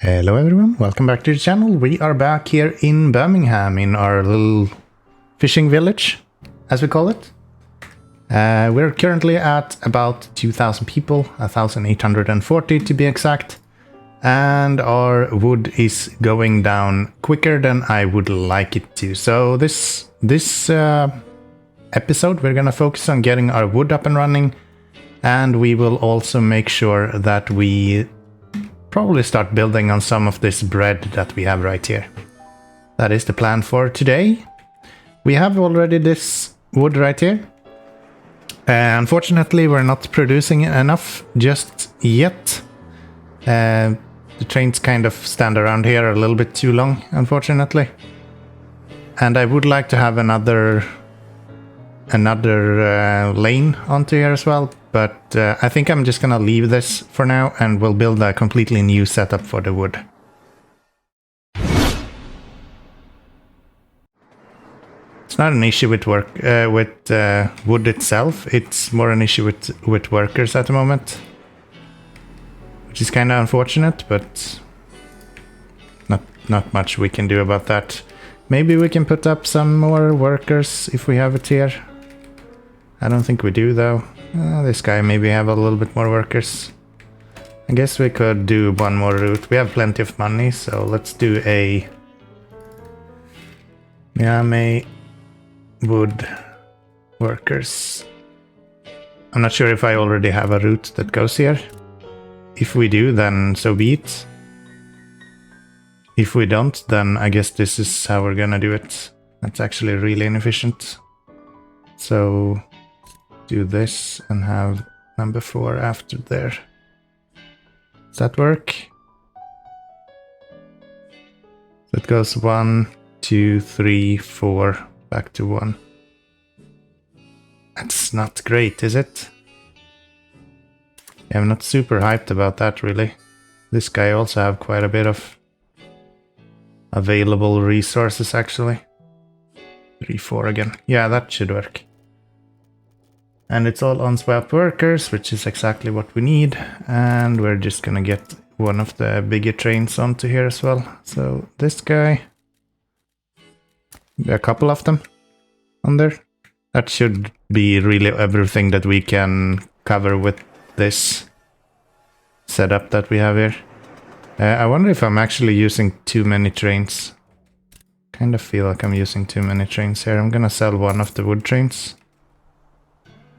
Hello everyone, welcome back to the channel. We are back here in Birmingham in our little fishing village, as we call it. We're currently at about 2,000 people, 1,840 to be exact. And our wood is going down quicker than I would like it to. So this episode we're gonna focus on getting our wood up and running. And we will also make sure that we probably start building on some of this bread that we have right here. That is the plan for today. We have already this wood right here. Unfortunately, we're not producing enough just yet. The trains kind of stand around here a little bit too long, unfortunately. And I would like to have another lane onto here as well, but I think I'm just gonna leave this for now and we'll build a completely new setup for the wood. It's not an issue with wood itself, it's more an issue with workers at the moment, which is kind of unfortunate, but not much we can do about that. Maybe we can put up some more workers if we have it here. I don't think we do though. This guy maybe have a little bit more workers. I guess we could do one more route. We have plenty of money, so let's do a Keanomy wood workers. I'm not sure if I already have a route that goes here. If we do, then so be it. If we don't, then I guess this is how we're gonna do it. That's actually really inefficient. So do this and have number 4 after there. Does that work? That goes 1, 2, 3, 4, back to 1. That's not great, is it? Yeah, I'm not super hyped about that, really. This guy also have quite a bit of available resources, actually. 3, 4 again. Yeah, that should work. And it's all unswapped workers, which is exactly what we need. And we're just gonna get one of the bigger trains onto here as well. So this guy, a couple of them on there. That should be really everything that we can cover with this setup that we have here. I wonder if I'm actually using too many trains. Kind of feel like I'm using too many trains here. I'm gonna sell one of the wood trains,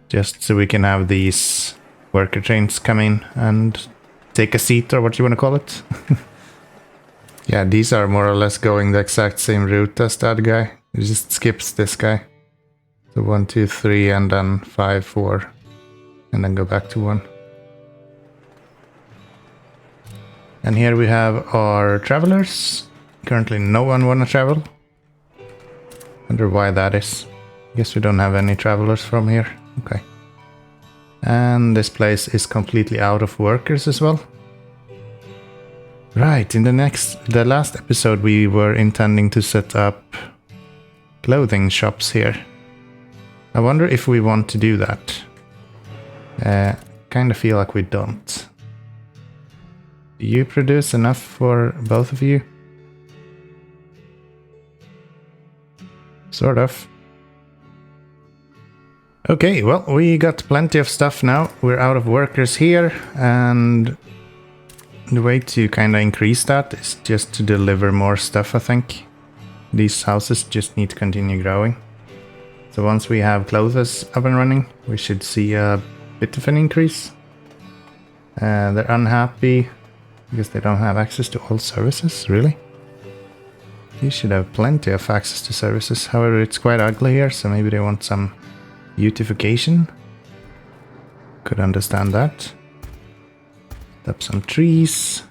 just so we can have these worker trains come in and take a seat, or what you want to call it. Yeah, these are more or less going the exact same route as that guy. It just skips this guy. So 1, 2, 3, and then 5, 4, and then go back to 1. And here we have our travelers. Currently no one wanna travel. Wonder why that is. Guess we don't have any travelers from here. Okay. And this place is completely out of workers as well. Right, in the last episode we were intending to set up clothing shops here. I wonder if we want to do that. Kind of feel like we don't. Do you produce enough for both of you? Sort of. Okay, well, we got plenty of stuff now. We're out of workers here, and the way to kind of increase that is just to deliver more stuff, I think. These houses just need to continue growing. So once we have clothes up and running, we should see a bit of an increase. They're unhappy because they don't have access to all services, really? You should have plenty of access to services. However, it's quite ugly here, so maybe they want some beautification. Could understand that. Put up some trees.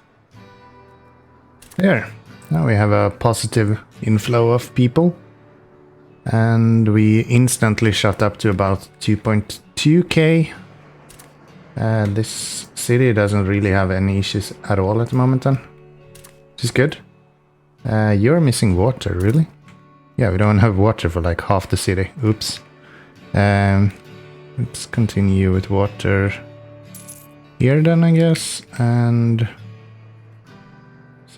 There. Now we have a positive inflow of people. And we instantly shot up to about 2.2k. This city doesn't really have any issues at all at the moment then. Which is good. You're missing water, really? Yeah, we don't have water for like half the city. Oops. Let's continue with water here then, I guess, and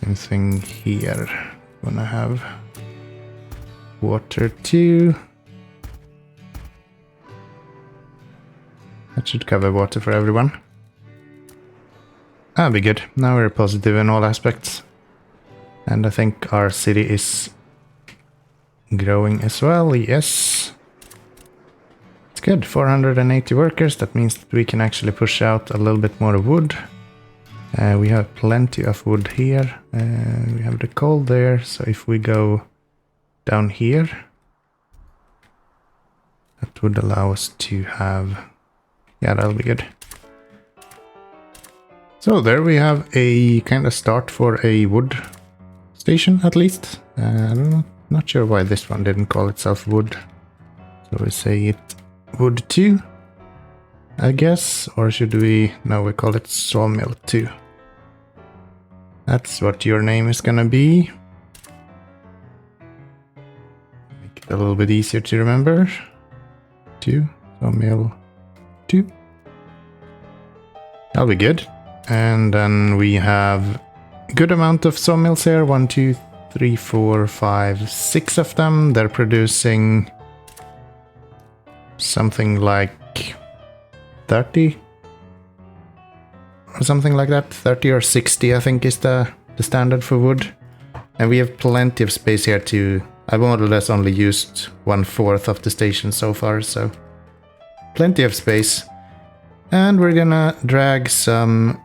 Same thing here. Gonna have water too. That should cover water for everyone. That'll be good. Now we're positive in all aspects. And I think our city is growing as well, yes. It's good, 480 workers. That means that we can actually push out a little bit more wood. We have plenty of wood here. We have the coal there, so if we go down here, that would allow us to have... Yeah, that'll be good. So there we have a kind of start for a wood station, at least. I don't know, not sure why this one didn't call itself wood. So we say it wood 2, I guess, or should we... No, we call it sawmill 2. That's what your name is gonna be. Make it a little bit easier to remember. 2, sawmill 2. That'll be good. And then we have a good amount of sawmills here. 1, 2, 3, 4, 5, 6 of them. They're producing something like 30 or something like that. 30 or 60 I think is the standard for wood. And we have plenty of space here to... I've more or less only used 1/4 of the station so far, so plenty of space. And we're gonna drag some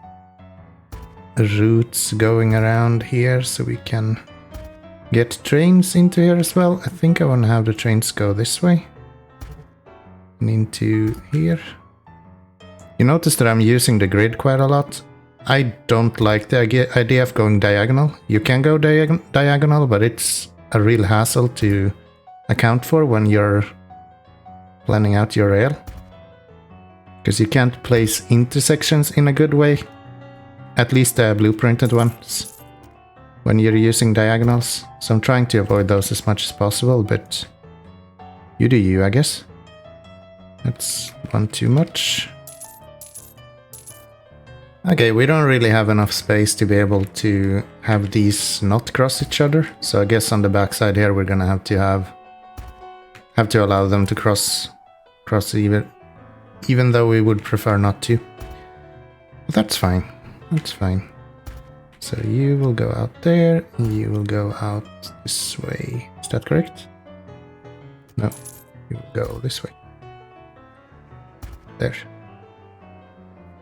routes going around here so we can get trains into here as well. I think I want to have the trains go this way and into here. You notice that I'm using the grid quite a lot. I don't like the idea of going diagonal. You can go diagonal, but it's a real hassle to account for when you're planning out your rail. Because you can't place intersections in a good way. At least the blueprinted ones. When you're using diagonals. So I'm trying to avoid those as much as possible, but you do you, I guess. That's one too much. Okay, we don't really have enough space to be able to have these not cross each other. So I guess on the backside here we're gonna have to allow them to cross even though we would prefer not to. But that's fine. That's fine. So you will go out there, you will go out this way. Is that correct? No, you will go this way. There.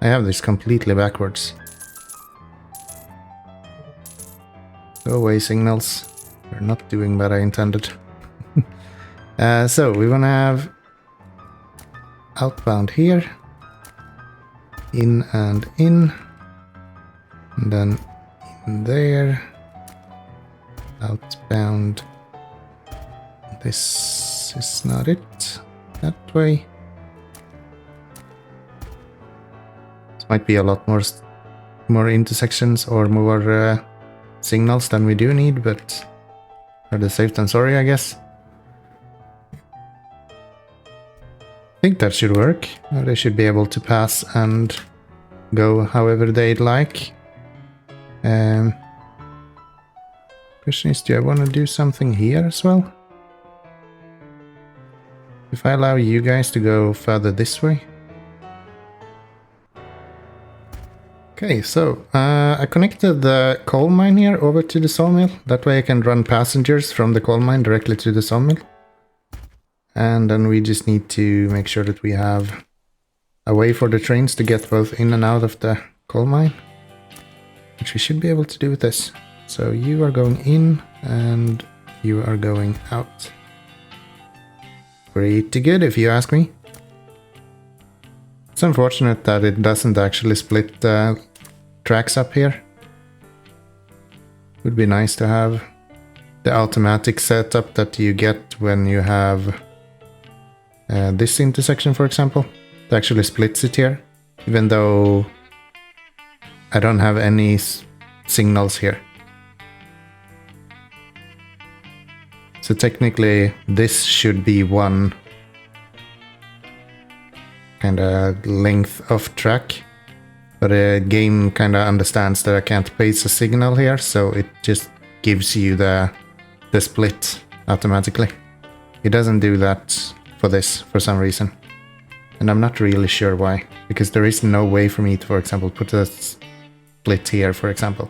I have this completely backwards. Go away, signals. We're not doing what I intended. So we want to have outbound here, in and in, and then in there, outbound. This is not it, that way. This might be a lot more intersections or more signals than we do need, but for the safe than sorry, I guess. I think that should work. They should be able to pass and go however they'd like. Question is, do I want to do something here as well? If I allow you guys to go further this way. Okay, so I connected the coal mine here over to the sawmill. That way I can run passengers from the coal mine directly to the sawmill. And then we just need to make sure that we have a way for the trains to get both in and out of the coal mine. Which we should be able to do with this. So you are going in and you are going out. Pretty good if you ask me. It's unfortunate that it doesn't actually split the tracks up here. Would be nice to have the automatic setup that you get when you have this intersection, for example. It actually splits it here, even though I don't have any signals here. So technically this should be one kind of length of track, But the game kind of understands that I can't paste a signal here, so it just gives you the split automatically. It doesn't do that for this for some reason. And I'm not really sure why, because there is no way for me to, for example, put a split here, for example.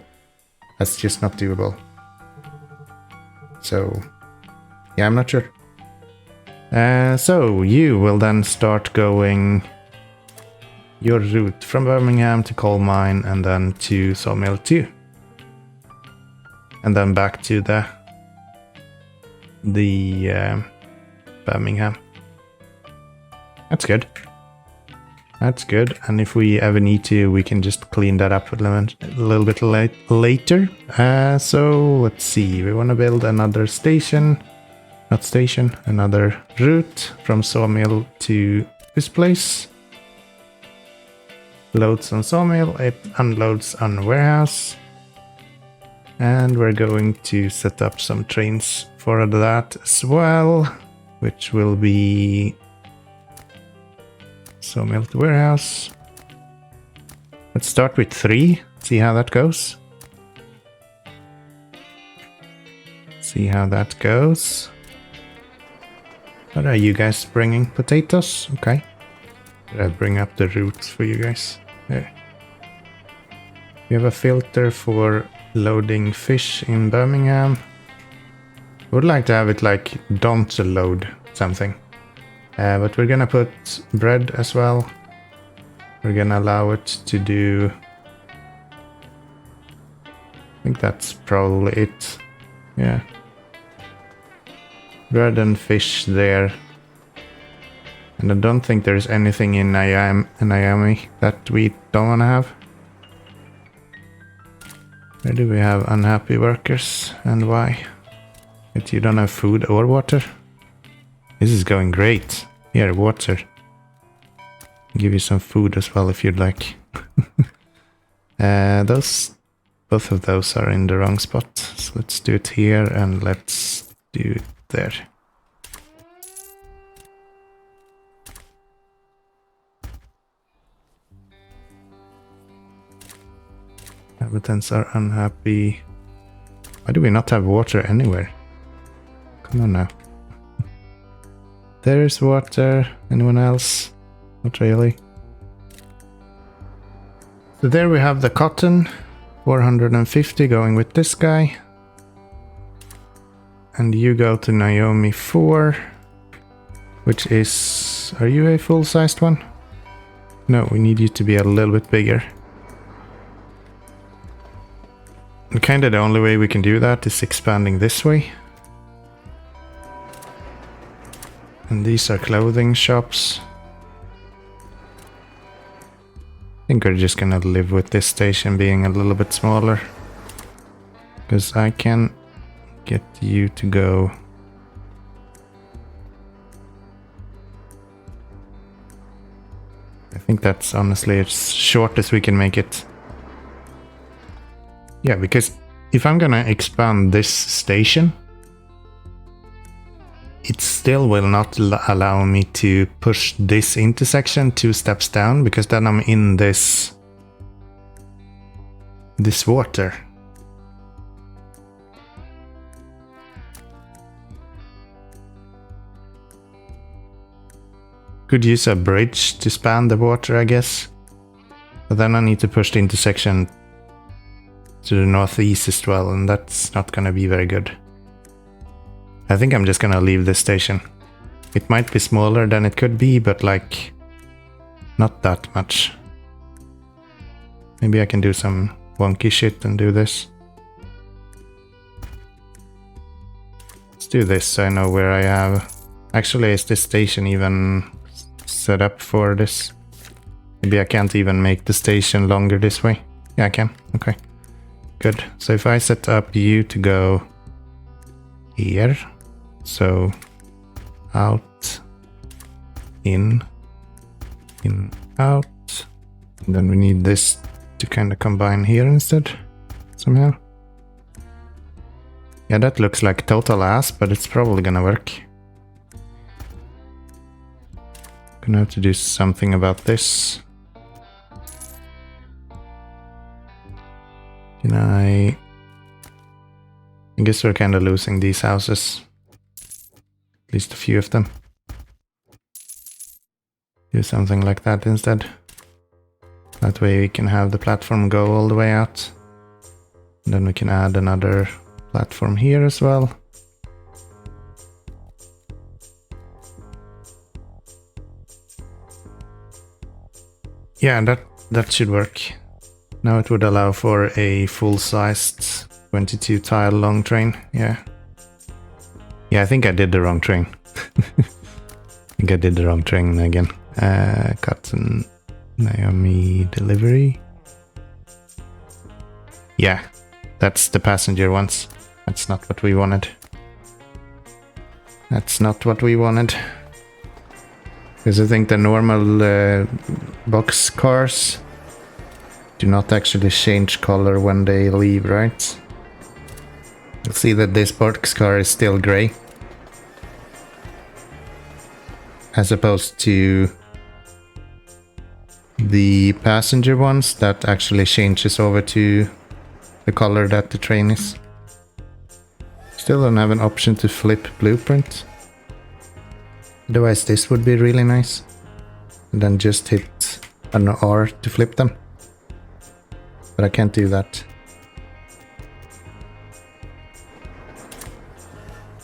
That's just not doable. So, yeah, I'm not sure. So you will then start going your route from Birmingham to coal mine and then to sawmill 2. And then back to the Birmingham. That's good. That's good. And if we ever need to, we can just clean that up a little bit later. So let's see. We want to build another station. Not station. Another route from sawmill to this place. Loads on sawmill. It unloads on warehouse. And we're going to set up some trains for that as well, which will be sawmill to warehouse. Let's start with 3, see how that goes. See how that goes. What are you guys bringing? Potatoes? Okay. I'll bring up the routes for you guys. There. We have a filter for loading fish in Birmingham. Would like to have it like don't load something. But we're gonna put bread as well. We're gonna allow it to do... I think that's probably it. Yeah. Bread and fish there. And I don't think there's anything in Keanomy that we don't wanna have. Where do we have unhappy workers and why? But you don't have food or water? This is going great. Here, water. I'll give you some food as well if you'd like. Both of those are in the wrong spot. So let's do it here and let's do it there. Inhabitants are unhappy. Why do we not have water anywhere? Come on now. There's water. Anyone else? Not really. So there we have the cotton. 450 going with this guy. And you go to Keanomy 4. Which is... Are you a full-sized one? No, we need you to be a little bit bigger. And kinda the only way we can do that is expanding this way. And these are clothing shops. I think we're just gonna live with this station being a little bit smaller. Because I can get you to go... I think that's honestly as short as we can make it. Yeah, because if I'm gonna expand this station, it still will not allow me to push this intersection 2 steps down, because then I'm in this water. Could use a bridge to span the water, I guess. But then I need to push the intersection to the northeast as well, and that's not gonna be very good. I think I'm just gonna leave this station. It might be smaller than it could be, but like, not that much. Maybe I can do some wonky shit and do this. Let's do this so I know where I have... Actually, is this station even set up for this? Maybe I can't even make the station longer this way. Yeah, I can. Okay. Good. So if I set up you to go here, so out, in, out, and then we need this to kind of combine here instead, somehow. Yeah, that looks like total ass, but it's probably gonna work. Gonna have to do something about this. I guess we're kind of losing these houses. At least a few of them. Do something like that instead. That way we can have the platform go all the way out. And then we can add another platform here as well. Yeah, that should work. Now it would allow for a full-sized 22 tile long train. Yeah. Yeah, I think I did the wrong train. I think I did the wrong train again. Cotton Naomi delivery. Yeah, that's the passenger ones. That's not what we wanted. That's not what we wanted. Because I think the normal box cars do not actually change color when they leave, right? You'll see that this box car is still gray. As opposed to the passenger ones that actually changes over to the color that the train is. Still don't have an option to flip blueprint. Otherwise this would be really nice. And then just hit an R to flip them. But I can't do that.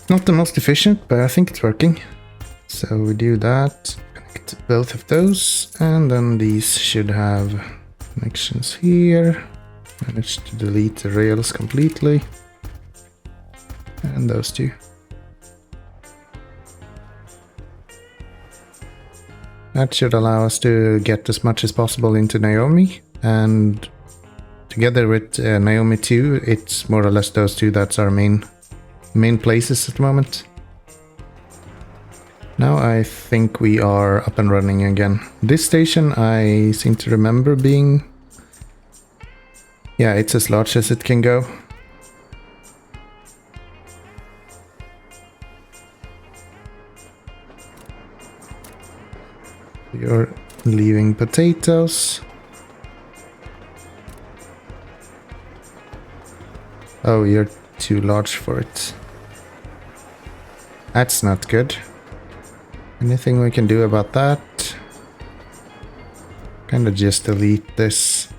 Not the most efficient, but I think it's working. So we do that, connect both of those, and then these should have connections here. Managed to delete the rails completely. And those two. That should allow us to get as much as possible into Naomi, and together with Naomi 2, it's more or less those two that's our main places at the moment. Now I think we are up and running again. This station I seem to remember being... Yeah, it's as large as it can go. You're leaving potatoes. Oh, you're too large for it. That's not good. Anything we can do about that? Kind of just delete this.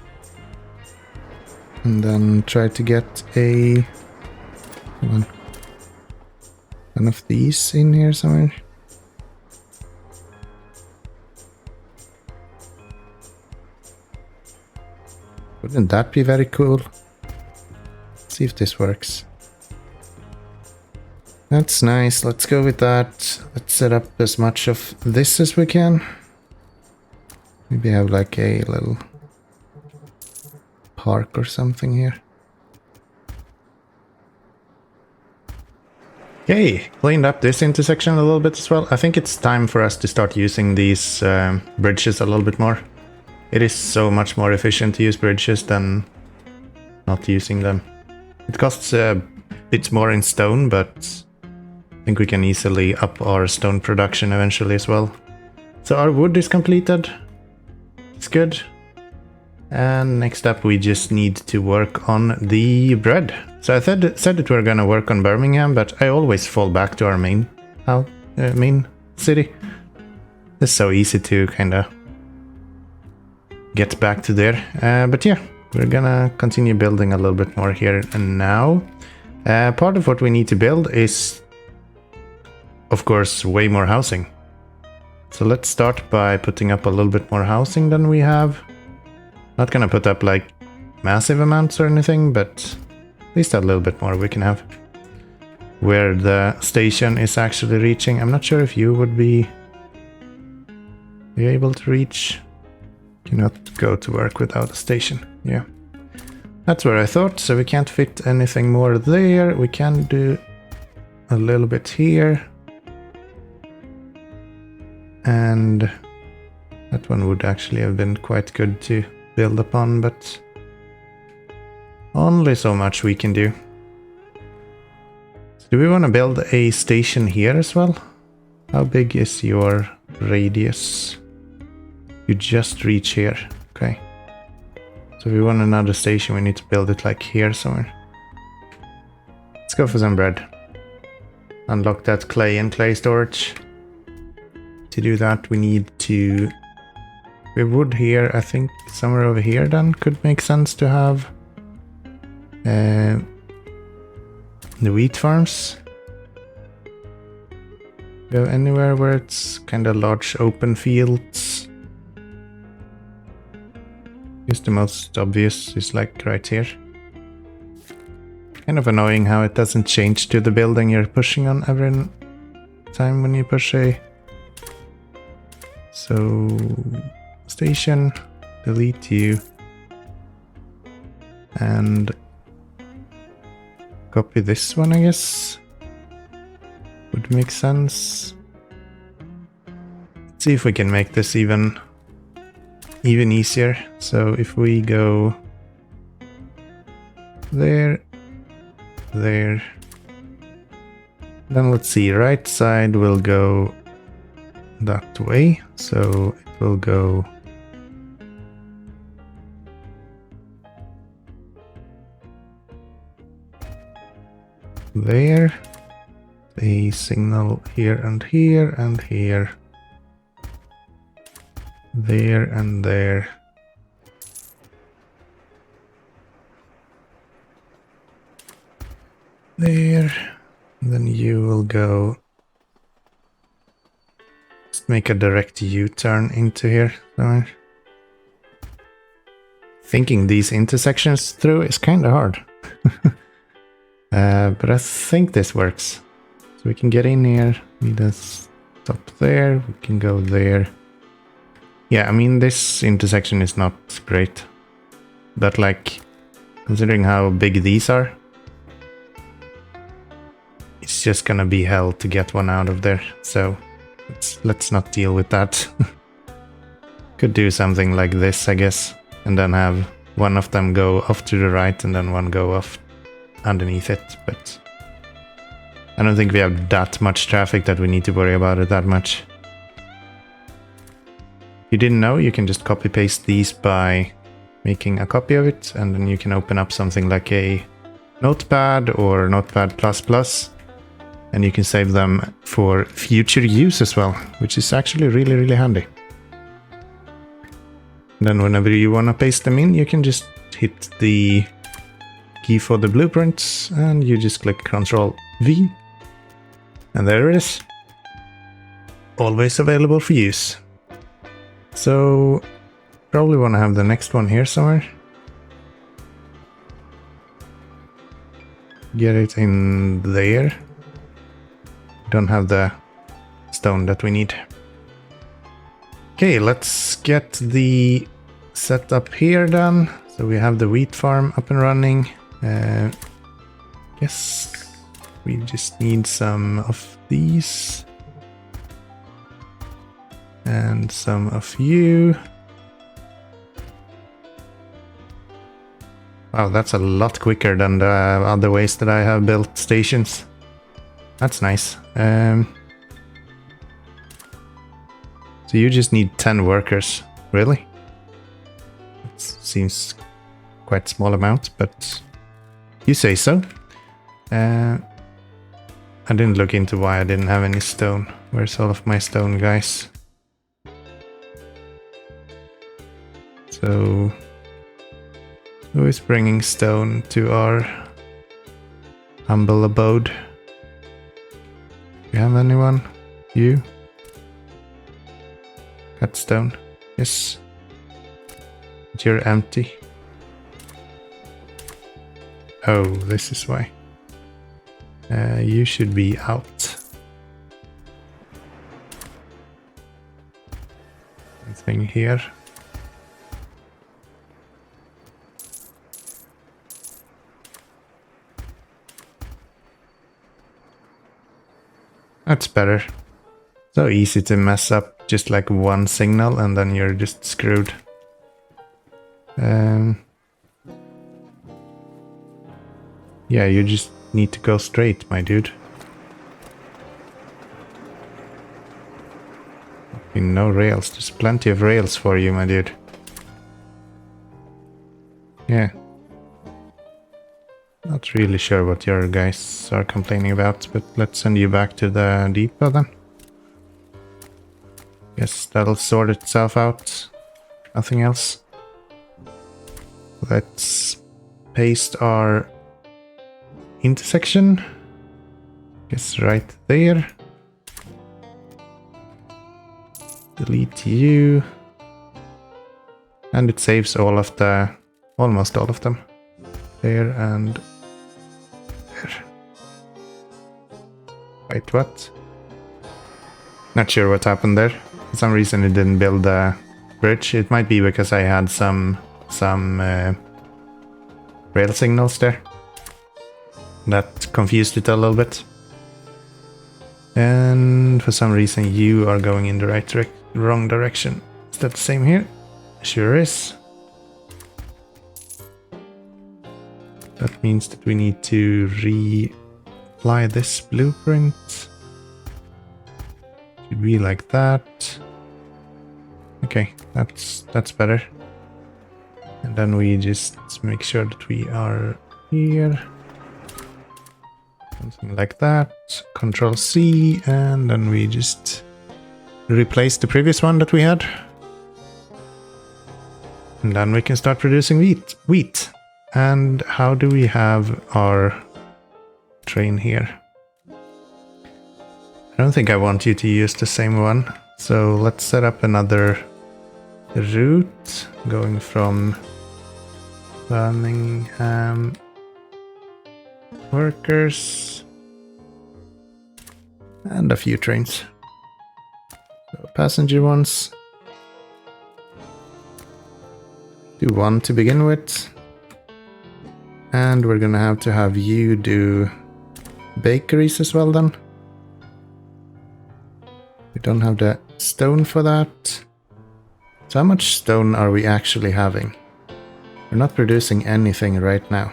And then try to get a... Come on. One of these in here somewhere. Wouldn't that be very cool? Let's see if this works. That's nice, let's go with that. Let's set up as much of this as we can. Maybe have like a little park or something here. Yay! Cleaned up this intersection a little bit as well. I think it's time for us to start using these bridges a little bit more. It is so much more efficient to use bridges than not using them. It costs a bit more in stone, but I think we can easily up our stone production eventually as well. So our wood is completed. It's good. And next up we just need to work on the bread. So I said that we're gonna work on Birmingham, but I always fall back to our main city. It's so easy to kinda get back to there. But yeah, we're gonna continue building a little bit more here and now. Part of what we need to build is, of course, way more housing. So let's start by putting up a little bit more housing than we have. Not gonna put up like massive amounts or anything, but at least a little bit more we can have. Where the station is actually reaching. I'm not sure if you would be able to reach. Cannot go to work without a station. Yeah. That's where I thought, so we can't fit anything more there. We can do a little bit here. And that one would actually have been quite good to build upon, but only so much we can do. So do we want to build a station here as well? How big is your radius? You just reach here. Okay. So if we want another station, we need to build it like here somewhere. Let's go for some bread. Unlock that clay and clay storage. To do that, we need to... We would here, I think somewhere over here then could make sense to have the wheat farms. Go anywhere where it's kind of large open fields. Here's the most obvious, is like right here. Kind of annoying how it doesn't change to the building you're pushing on every time when you push a... So... Station, delete you, and copy this one, I guess. Would make sense. Let's see if we can make this even easier. So if we go there, there, then let's see, right side will go that way, so it will go there, a signal here and here and here, there and there. There, and then you will go, just make a direct U-turn into here somewhere. Thinking these intersections through is kind of hard. But I think this works. So we can get in here, need a stop there, we can go there. Yeah, I mean, this intersection is not great. But like, considering how big these are, it's just gonna be hell to get one out of there. So let's not deal with that. Could do something like this, I guess, and then have one of them go off to the right and then one go off underneath it, but I don't think we have that much traffic that we need to worry about it that much. If you didn't know, you can just copy paste these by making a copy of it, and then you can open up something like a notepad or notepad++, and you can save them for future use as well, which is actually really handy. And then whenever you want to paste them in, you can just hit the key for the blueprints, and you just click Ctrl V, and there it is. Always available for use. So probably want to have the next one here somewhere. Get it in there. Don't have the stone that we need. Okay, let's get the setup here done. So we have the wheat farm up and running. Guess we just need some of these and some of you. Wow, that's a lot quicker than the other ways that I have built stations. That's nice. So you just need 10 workers, really? It seems quite small amount, but you say so. I didn't look into why I didn't have any stone. Where's all of my stone, guys? So, who is bringing stone to our humble abode? Do you have anyone? You? Cut stone. Yes. But you're empty. Oh, this is why. You should be out. Anything here? That's better. So easy to mess up just like one signal and then you're just screwed. Yeah, you just need to go straight, my dude. No rails. There's plenty of rails for you, my dude. Yeah. Not really sure what your guys are complaining about, but let's send you back to the depot then. Guess that'll sort itself out. Nothing else. Let's paste our intersection. Guess right there. Delete you. And it saves all of the, almost all of them. There and there. Wait, what? Not sure what happened there. For some reason it didn't build a bridge. It might be because I had some rail signals there. That confused it a little bit. And for some reason you are going in the wrong direction. Is that the same here? Sure is. That means that we need to reapply this blueprint. Should be like that. Okay, that's better. And then we just make sure that we are here. Something like that. Control C, and then we just replace the previous one that we had. And then we can start producing wheat. And how do we have our train here? I don't think I want you to use the same one. So let's set up another route going from Birmingham workers and a few trains. So passenger ones. Do one to begin with. And we're gonna have to have you do bakeries as well then. We don't have the stone for that. So how much stone are we actually having? We're not producing anything right now.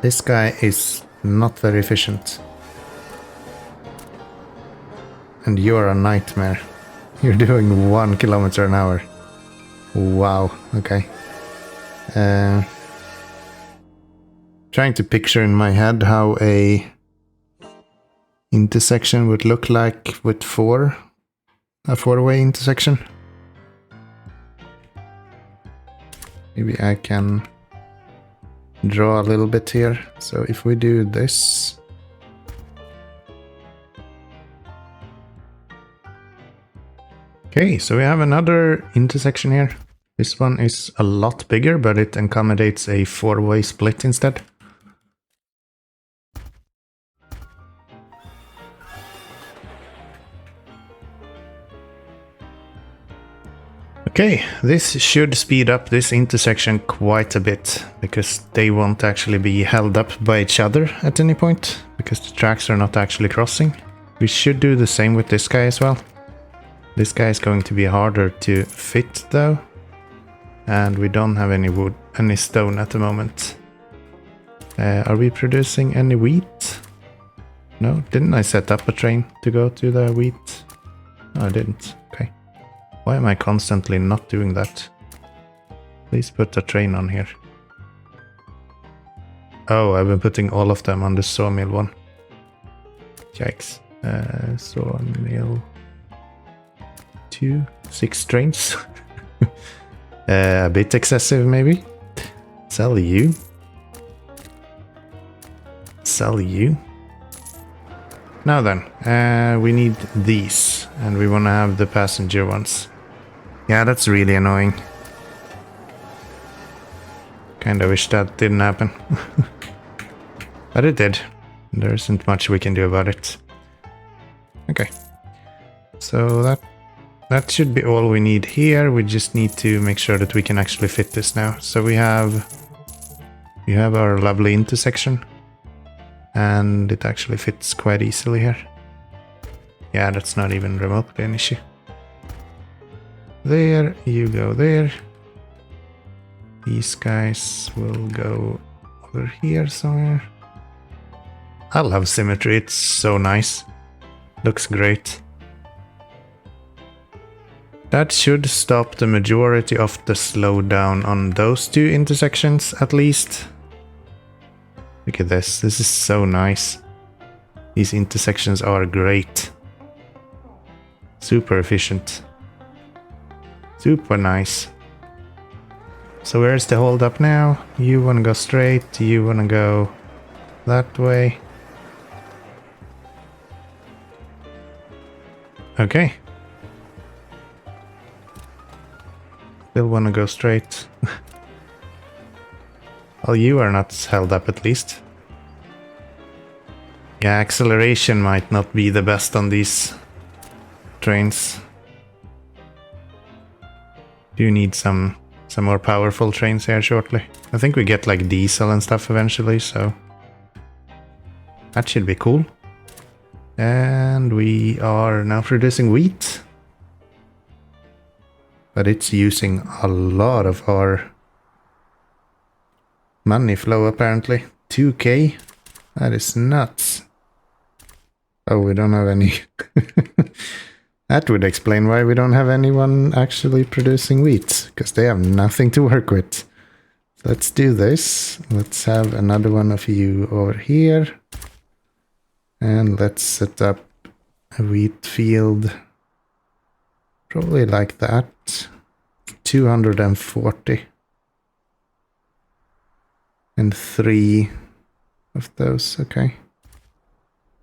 This guy is not very efficient. And you're a nightmare. You're doing 1 kilometer an hour. Wow, okay. Trying to picture in my head how a intersection would look like with a four-way intersection. Maybe I can draw a little bit here. So if we do this. Okay, so we have another intersection here. This one is a lot bigger, but it accommodates a four-way split instead. Okay, this should speed up this intersection quite a bit, because they won't actually be held up by each other at any point, because the tracks are not actually crossing. We should do the same with this guy as well. This guy is going to be harder to fit though, and we don't have any wood, any stone at the moment. Are we producing any wheat? No, didn't I set up a train to go to the wheat? No, I didn't. Okay. Why am I constantly not doing that? Please put a train on here. Oh, I've been putting all of them on the sawmill one. Yikes. Sawmill 2, 6 trains. A bit excessive maybe. Sell you. Sell you. Now then, we need these, and we want to have the passenger ones. Yeah, that's really annoying. Kinda wish that didn't happen. But it did. There isn't much we can do about it. Okay. So that should be all we need here. We just need to make sure that we can actually fit this now. So we have our lovely intersection. And it actually fits quite easily here. Yeah, that's not even remotely an issue. There, you go there. These guys will go over here somewhere. I love symmetry, it's so nice. Looks great. That should stop the majority of the slowdown on those two intersections at least. Look at this. This is so nice. These intersections are great. Super efficient. Super nice. So where's the hold up now? You wanna go straight, you wanna go that way. Okay. Still wanna go straight. Well, you are not held up at least. Yeah, acceleration might not be the best on these trains. Do need some more powerful trains here shortly. I think we get like diesel and stuff eventually, so that should be cool. And we are now producing wheat. But it's using a lot of our money flow apparently. 2k? That is nuts. Oh, we don't have any. That would explain why we don't have anyone actually producing wheat, because they have nothing to work with. Let's do this. Let's have another one of you over here. And let's set up a wheat field. Probably like that. 240. And 3 of those, okay.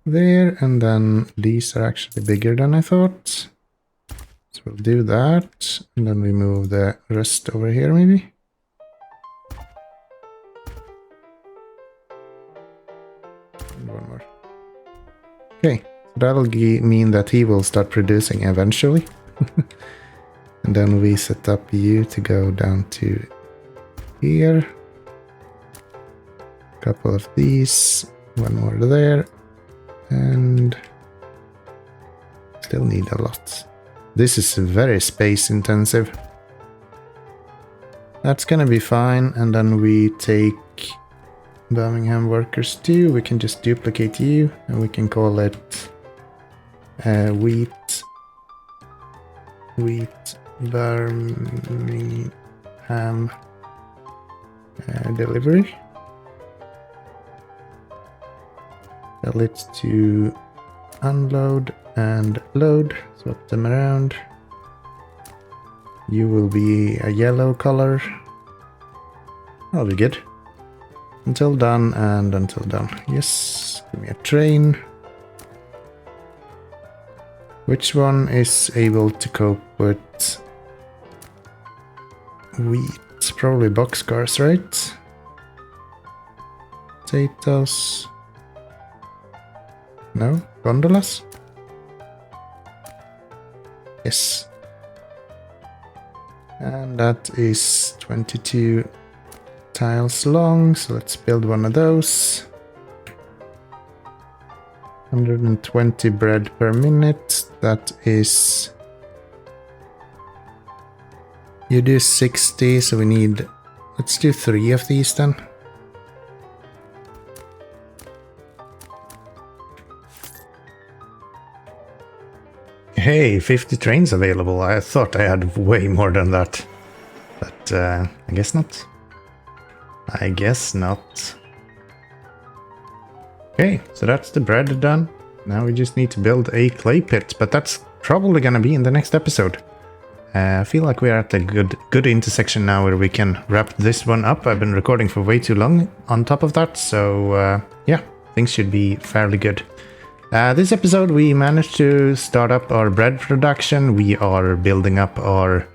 There, and then these are actually bigger than I thought. So we'll do that, and then we move the rest over here maybe. And one more. Okay, so that'll mean that he will start producing eventually. And then we set up you to go down to here. A couple of these, one more there. And still need a lot. This is very space intensive. That's gonna be fine. And then we take Birmingham workers too. We can just duplicate you and we can call it wheat Birmingham delivery. Tell it to unload and load, swap them around. You will be a yellow color. That'll be good. Until done and until done. Yes, give me a train. Which one is able to cope with wheat? Probably boxcars, right? Potatoes. No? Gondolas? Yes. And that is 22 tiles long, so let's build one of those. 120 bread per minute, that is... You do 60, so we need... Let's do 3 of these then. Hey, 50 trains available. I thought I had way more than that. But I guess not. I guess not. Okay, so that's the bread done. Now we just need to build a clay pit, but that's probably gonna be in the next episode. I feel like we are at a good intersection now where we can wrap this one up. I've been recording for way too long on top of that, so yeah, things should be fairly good. This episode we managed to start up our bread production. We are building up our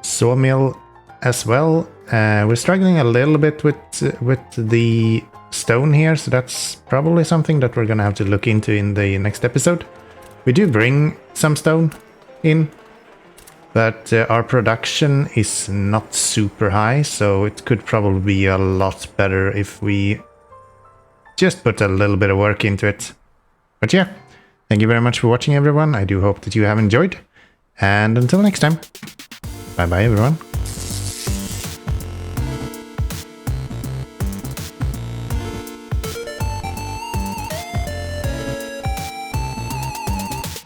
sawmill as well. We're struggling a little bit with the stone here, so that's probably something that we're gonna have to look into in the next episode. We do bring some stone in, but our production is not super high, so it could probably be a lot better if we just put a little bit of work into it. But yeah, thank you very much for watching everyone. I do hope that you have enjoyed, and until next time, bye bye everyone.